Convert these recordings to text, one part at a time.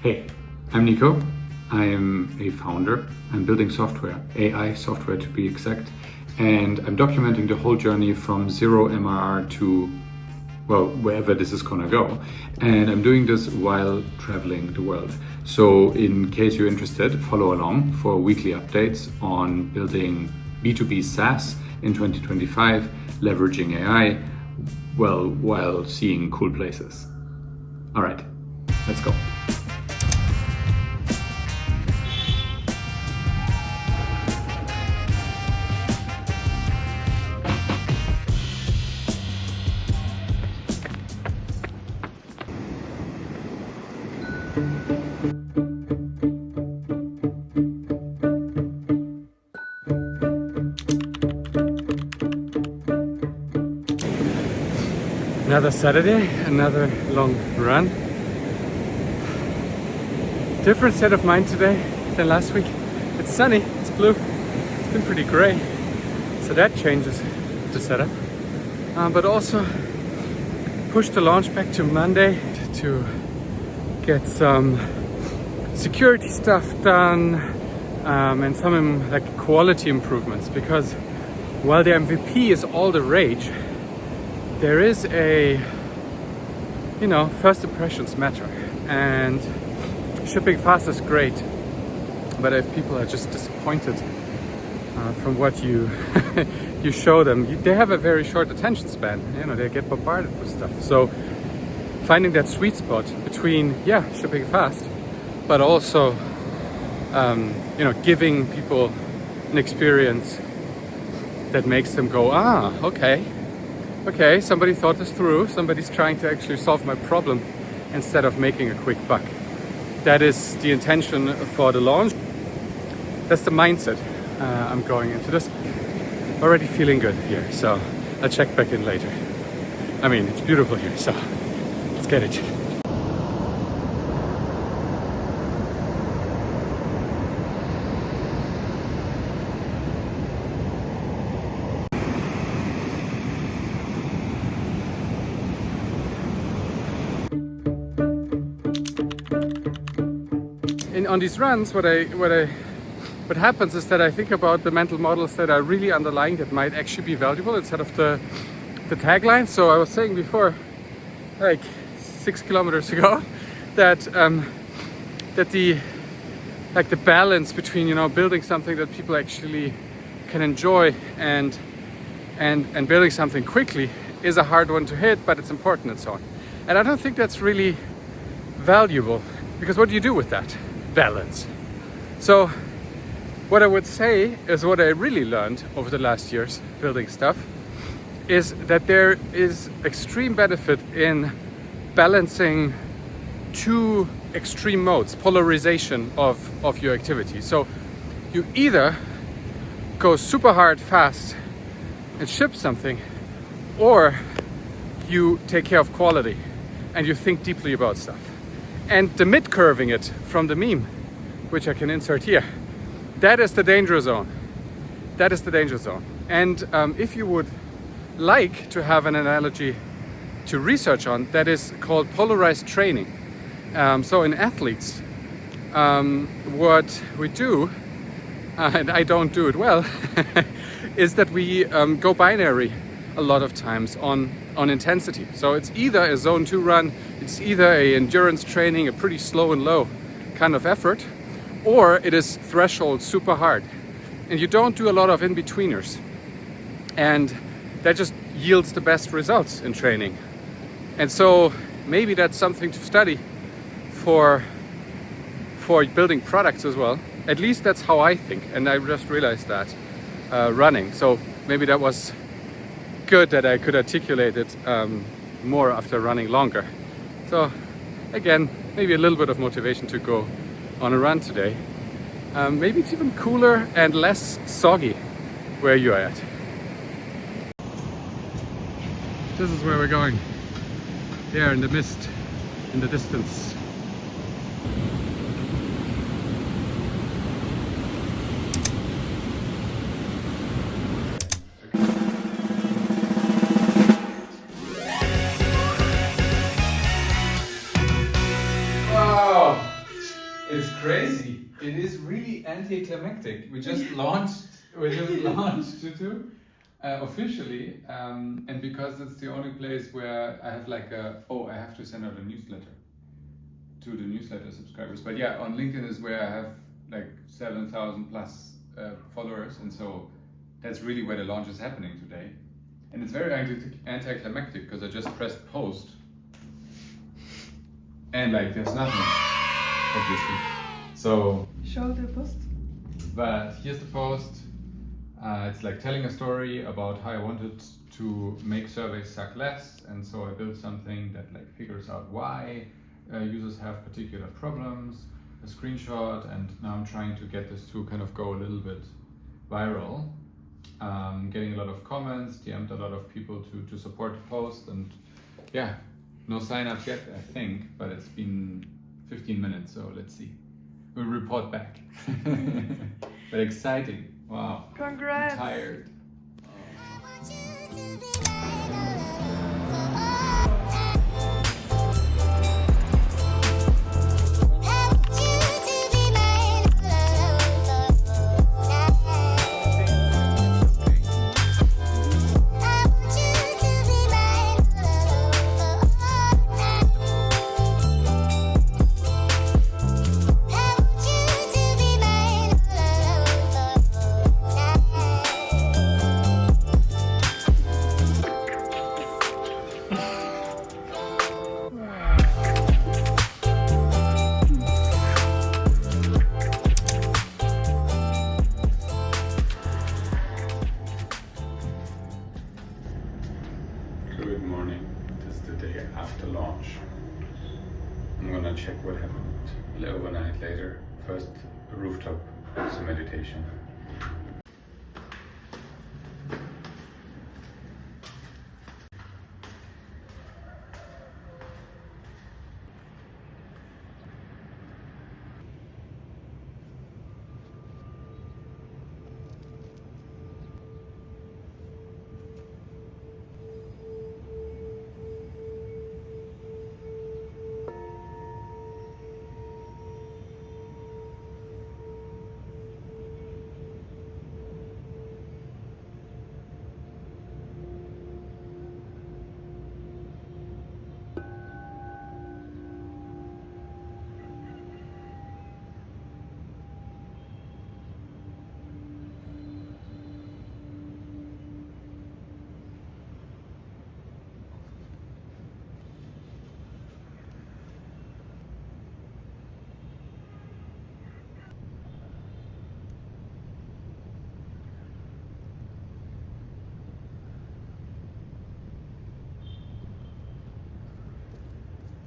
Hey, I'm Niko. I am a founder. I'm building software, AI software to be exact, and I'm documenting the whole journey from zero MRR to, well, wherever this is gonna go. And I'm doing this while traveling the world. So in case you're interested, follow along for weekly updates on building B2B SaaS in 2025, leveraging AI, well, while seeing cool places. All right, let's go. Another Saturday, another long run. Different set of mind today than last week. It's sunny, it's blue, it's been pretty gray, so that changes the setup. But also push the launch back to Monday to get some security stuff done and some like quality improvements, because while the MVP is all the rage, there is a, first impressions matter, and shipping fast is great, but if people are just disappointed from what you you show them, they have a very short attention span. They get bombarded with stuff. So finding that sweet spot between shipping fast, but also giving people an experience that makes them go, okay, somebody thought this through, somebody's trying to actually solve my problem instead of making a quick buck. That is the intention for the launch. That's the mindset I'm going into this. Already feeling good here, so I'll check back in later. I mean, it's beautiful here, so let's get it. On these runs, what happens is that I think about the mental models that are really underlying, that might actually be valuable instead of the tagline. So I was saying before, like 6 kilometers ago, that the balance between building something that people actually can enjoy and building something quickly is a hard one to hit, but it's important and so on. And I don't think that's really valuable, because what do you do with that balance? So what I would say is, what I really learned over the last years building stuff is that there is extreme benefit in balancing two extreme modes, polarization of your activity. So you either go super hard fast and ship something, or you take care of quality and you think deeply about stuff. And the mid-curving it from the meme, which I can insert here, that is the danger zone. That is the danger zone. And if you would like to have an analogy to research on, that is called polarized training. So in athletes, what we do, and I don't do it well, is that we go binary a lot of times on intensity. So it's either a zone 2 run, it's either a endurance training, a pretty slow and low kind of effort, or it is threshold super hard. And you don't do a lot of in-betweeners. And that just yields the best results in training. And so maybe that's something to study for building products as well. At least that's how I think, and I just realized that running. So maybe that was good that I could articulate it more after running longer. So again, maybe a little bit of motivation to go on a run today. Maybe it's even cooler and less soggy where you're at. This is where we're going. There in the mist, in the distance. It's crazy. It is really anticlimactic. We just launched Tutu officially, and because it's the only place where I have like I have to send out a newsletter to the newsletter subscribers. But yeah, on LinkedIn is where I have like 7,000 plus followers, and so that's really where the launch is happening today. And it's very anticlimactic because I just pressed post, and like there's nothing, obviously. So show the post. But here's the post. It's like telling a story about how I wanted to make surveys suck less, and so I built something that like figures out why users have particular problems, a screenshot, and now I'm trying to get this to kind of go a little bit viral. Getting a lot of comments, DM'd a lot of people to support the post, and yeah, no sign-ups yet, I think, but it's been 15 minutes, so let's see. We'll report back. But exciting. Wow. Congrats. I'm tired. Good morning. This is the day after launch. I'm gonna check what happened overnight later. First, a rooftop, some meditation.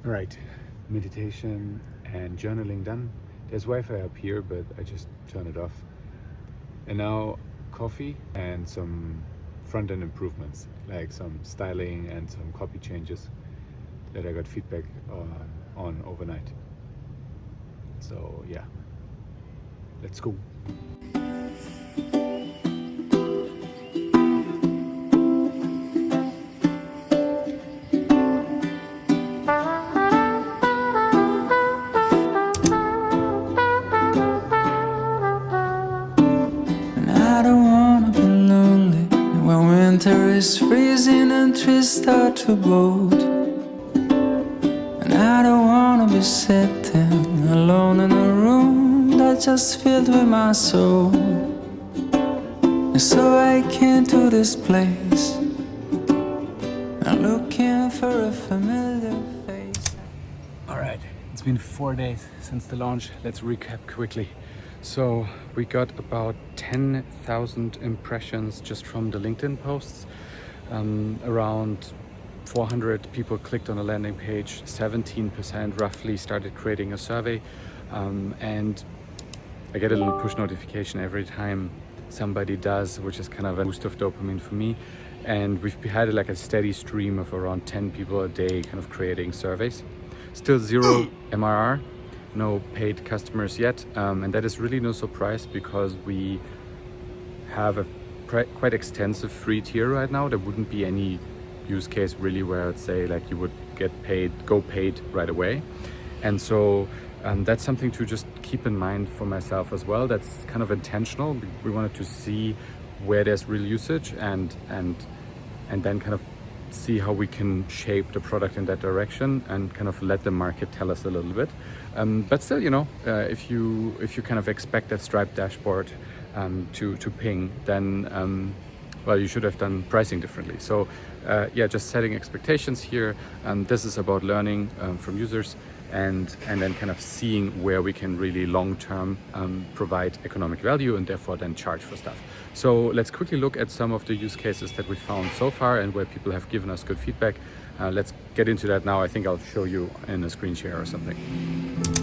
Right, meditation and journaling done. There's Wi-Fi up here, but I just turn it off. And now coffee and some front-end improvements, like some styling and some copy changes that I got feedback on overnight. So yeah, let's go. Winter is freezing and trees start to bolt, and I don't wanna be sitting alone in a room that's just filled with my soul. And so I came to this place, I'm looking for a familiar face. Alright, it's been 4 days since the launch. Let's recap quickly. So we got about 10,000 impressions just from the LinkedIn posts. Around 400 people clicked on the landing page, 17% roughly started creating a survey, and I get a little push notification every time somebody does, which is kind of a boost of dopamine for me. And we've had like a steady stream of around 10 people a day kind of creating surveys. Still zero MRR. No paid customers yet, and that is really no surprise because we have a quite extensive free tier right now. There wouldn't be any use case really where I'd say like you would go paid right away. And so that's something to just keep in mind for myself as well. That's kind of intentional. We wanted to see where there's real usage and then kind of see how we can shape the product in that direction and kind of let the market tell us a little bit. But still, you know, if you kind of expect that Stripe dashboard to ping, then well, you should have done pricing differently. So yeah, just setting expectations here. This is about learning from users and then kind of seeing where we can really long-term provide economic value and therefore then charge for stuff. So let's quickly look at some of the use cases that we found so far and where people have given us good feedback. Let's get into that now. I think I'll show you in a screen share or something.